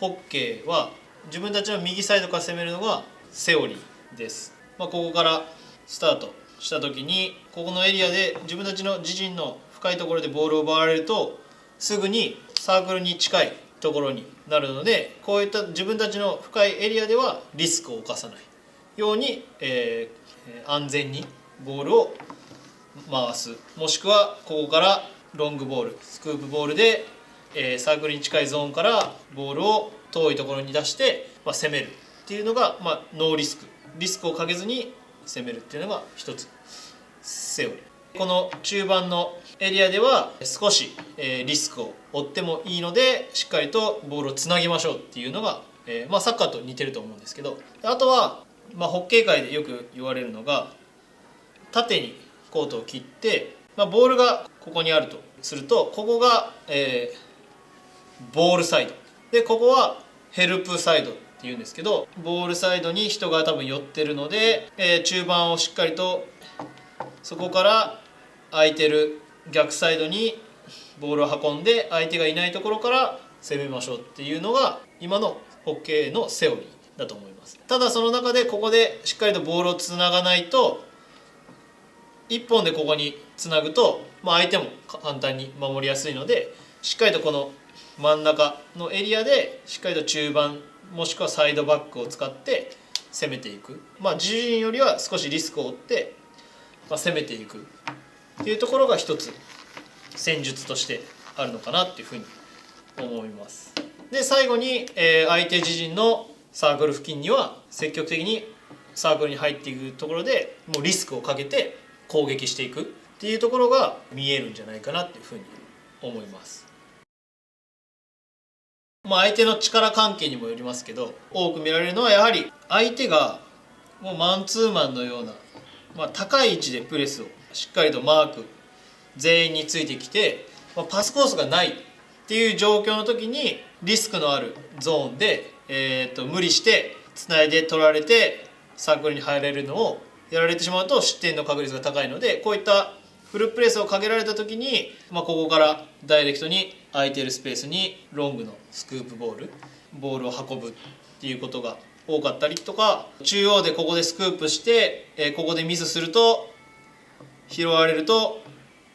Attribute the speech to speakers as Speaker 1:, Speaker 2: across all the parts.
Speaker 1: ホッケーは自分たちの右サイドから攻めるのがセオリーです。ここからスタートした時にここのエリアで自分たちの自陣の深いところでボールを奪われるとすぐにサークルに近いところになるので、こういった自分たちの深いエリアではリスクを冒さないように、安全にボールを回す、もしくはここからロングボールスクープボールで、サークルに近いゾーンからボールを遠いところに出して、攻めるっていうのが、ノーリスク、リスクをかけずに攻めるっていうのが一つセオリー。この中盤のエリアでは少しリスクを負ってもいいのでしっかりとボールをつなぎましょうっていうのがサッカーと似てると思うんですけど、あとはホッケー界でよく言われるのが縦にコートを切って、ボールがここにあるとするとここがボールサイドでここはヘルプサイドっていうんですけど、ボールサイドに人が多分寄ってるので中盤をしっかりとそこから空いてる逆サイドにボールを運んで相手がいないところから攻めましょうっていうのが今のホッケーのセオリーだと思います。ただその中でここでしっかりとボールをつながないと1本でここにつなぐと、相手も簡単に守りやすいのでしっかりとこの真ん中のエリアでしっかりと中盤もしくはサイドバックを使って攻めていく、自陣よりは少しリスクを負って攻めていくっていうところが一つ戦術としてあるのかなっていうふうに思います。で最後に相手自陣のサークル付近には積極的にサークルに入っていくところでもうリスクをかけて攻撃していくっていうところが見えるんじゃないかなっていうふうに思います。相手の力関係にもよりますけど多く見られるのはやはり相手がもうマンツーマンのような、高い位置でプレスをしっかりとマーク全員についてきて、パスコースがないっていう状況の時にリスクのあるゾーンで、無理してつないで取られてサークルに入れるのをやられてしまうと失点の確率が高いので、こういったフルプレスをかけられた時に、ここからダイレクトに空いているスペースにロングのスクープボールを運ぶっていうことが多かったりとか、中央でここでスクープしてここでミスすると拾われると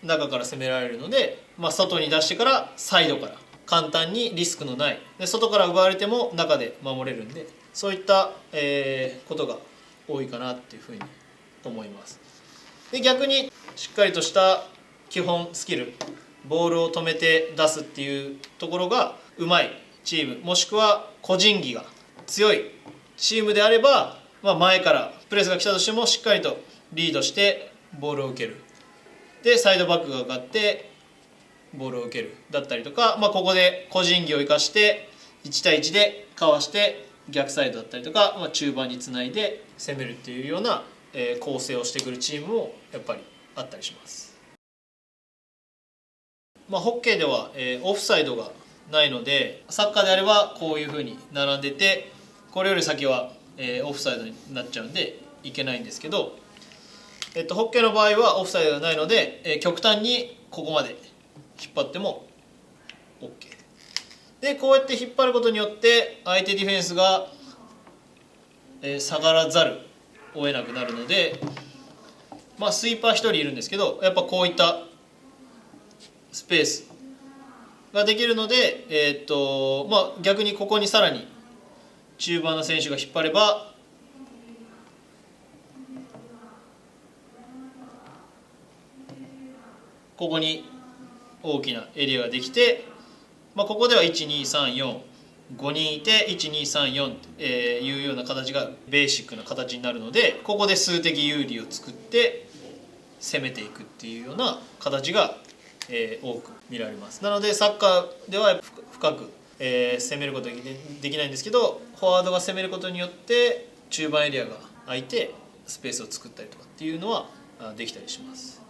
Speaker 1: 中から攻められるので、外に出してからサイドから簡単にリスクのないで外から奪われても中で守れるんで、そういった、ことが多いかなっていうふうに思います。で逆にしっかりとした基本スキルボールを止めて出すっていうところがうまいチームもしくは個人技が強いチームであれば、前からプレスが来たとしてもしっかりとリードしてボールを受けるでサイドバックが上がってボールを受けるだったりとか、ここで個人技を生かして1対1でかわして逆サイドだったりとか、中盤につないで攻めるっていうような構成をしてくるチームもやっぱりあったりします。ホッケーではオフサイドがないのでサッカーであればこういうふうに並んでてこれより先はオフサイドになっちゃうんでいけないんですけど、ホッケーの場合はオフサイドがないので極端にここまで引っ張っても OK で、こうやって引っ張ることによって相手ディフェンスが下がらざるを得なくなるので、スイーパー1人いるんですけどやっぱこういったスペースができるので、逆にここにさらに中盤の選手が引っ張ればここに大きなエリアができて、ここでは12345人いて1234っていうような形がベーシックな形になるのでここで数的有利を作って攻めていくっていうような形が多く見られます。なのでサッカーでは深く攻めることができないんですけどフォワードが攻めることによって中盤エリアが空いてスペースを作ったりとかっていうのはできたりします。